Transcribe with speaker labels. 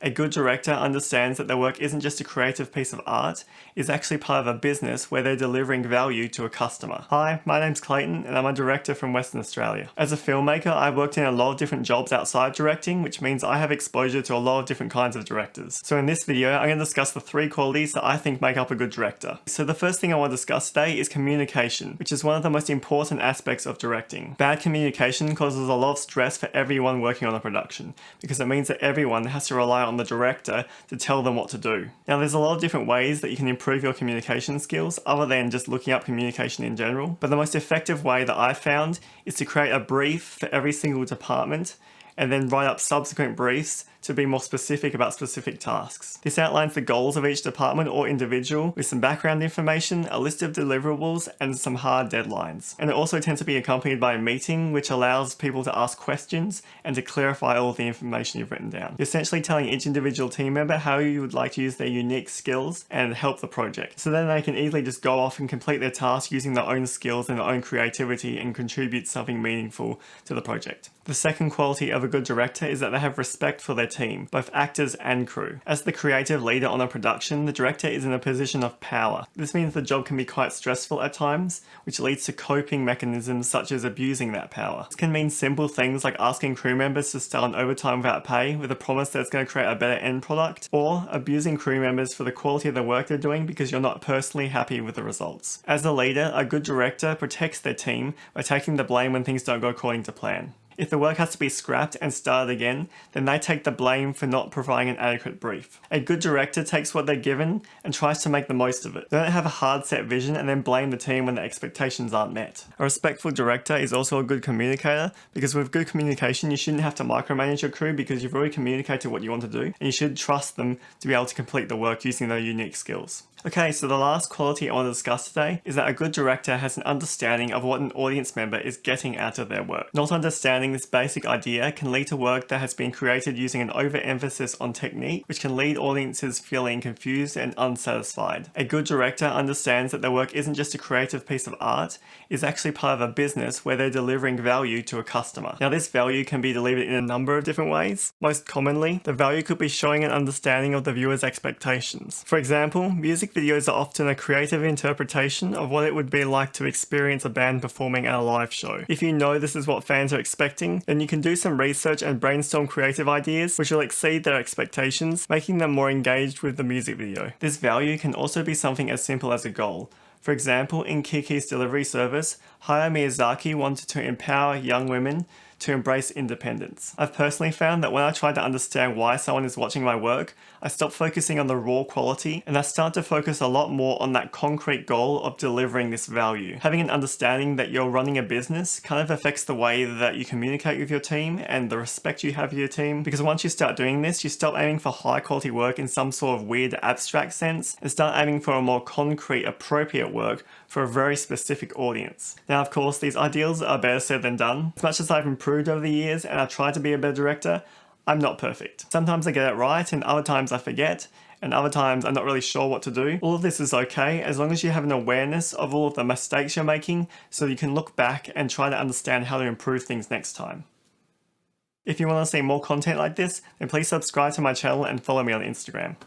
Speaker 1: A good director understands that their work isn't just a creative piece of art, it's actually part of a business where they're delivering value to a customer. Hi, my name's Clayton and I'm a director from Western Australia. As a filmmaker, I've worked in a lot of different jobs outside directing, which means I have exposure to a lot of different kinds of directors. So in this video, I'm going to discuss the 3 qualities that I think make up a good director. So the first thing I want to discuss today is communication, which is one of the most important aspects of directing. Bad communication causes a lot of stress for everyone working on a production, because it means that everyone has to rely on the director to tell them what to do. Now there's a lot of different ways that you can improve your communication skills other than just looking up communication in general, but the most effective way that I've found is to create a brief for every single department and then write up subsequent briefs to be more specific about specific tasks. This outlines the goals of each department or individual with some background information, a list of deliverables, and some hard deadlines. And it also tends to be accompanied by a meeting which allows people to ask questions and to clarify all of the information you've written down. You're essentially telling each individual team member how you would like to use their unique skills and help the project. So then they can easily just go off and complete their task using their own skills and their own creativity and contribute something meaningful to the project. The second quality of a good director is that they have respect for their team, both actors and crew. As the creative leader on a production, the director is in a position of power. This means the job can be quite stressful at times, which leads to coping mechanisms such as abusing that power. This can mean simple things like asking crew members to stay on overtime without pay with a promise that it's going to create a better end product, or abusing crew members for the quality of the work they're doing because you're not personally happy with the results. As a leader, a good director protects their team by taking the blame when things don't go according to plan. If the work has to be scrapped and started again, then they take the blame for not providing an adequate brief. A good director takes what they're given and tries to make the most of it. They don't have a hard set vision and then blame the team when the expectations aren't met. A respectful director is also a good communicator, because with good communication you shouldn't have to micromanage your crew because you've already communicated what you want to do, and you should trust them to be able to complete the work using their unique skills. Okay, so the last quality I want to discuss today is that a good director has an understanding of what an audience member is getting out of their work. Not understanding this basic idea can lead to work that has been created using an overemphasis on technique, which can lead audiences feeling confused and unsatisfied. A good director understands that their work isn't just a creative piece of art, it's actually part of a business where they're delivering value to a customer. Now this value can be delivered in a number of different ways. Most commonly, the value could be showing an understanding of the viewer's expectations. For example, music videos are often a creative interpretation of what it would be like to experience a band performing at a live show. If you know this is what fans are expecting, then you can do some research and brainstorm creative ideas which will exceed their expectations, making them more engaged with the music video. This value can also be something as simple as a goal. For example, in Kiki's delivery service, Hayao Miyazaki wanted to empower young women to embrace independence. I've personally found that when I try to understand why someone is watching my work, I stop focusing on the raw quality and I start to focus a lot more on that concrete goal of delivering this value. Having an understanding that you're running a business kind of affects the way that you communicate with your team and the respect you have for your team, because once you start doing this, you stop aiming for high quality work in some sort of weird abstract sense and start aiming for a more concrete, appropriate work for a very specific audience. Now of course, these ideals are better said than done. As much as I've improved over the years and I try to be a better director, I'm not perfect. Sometimes I get it right and other times I forget, and other times I'm not really sure what to do. All of this is okay as long as you have an awareness of all of the mistakes you're making so you can look back and try to understand how to improve things next time. If you want to see more content like this, then please subscribe to my channel and follow me on Instagram.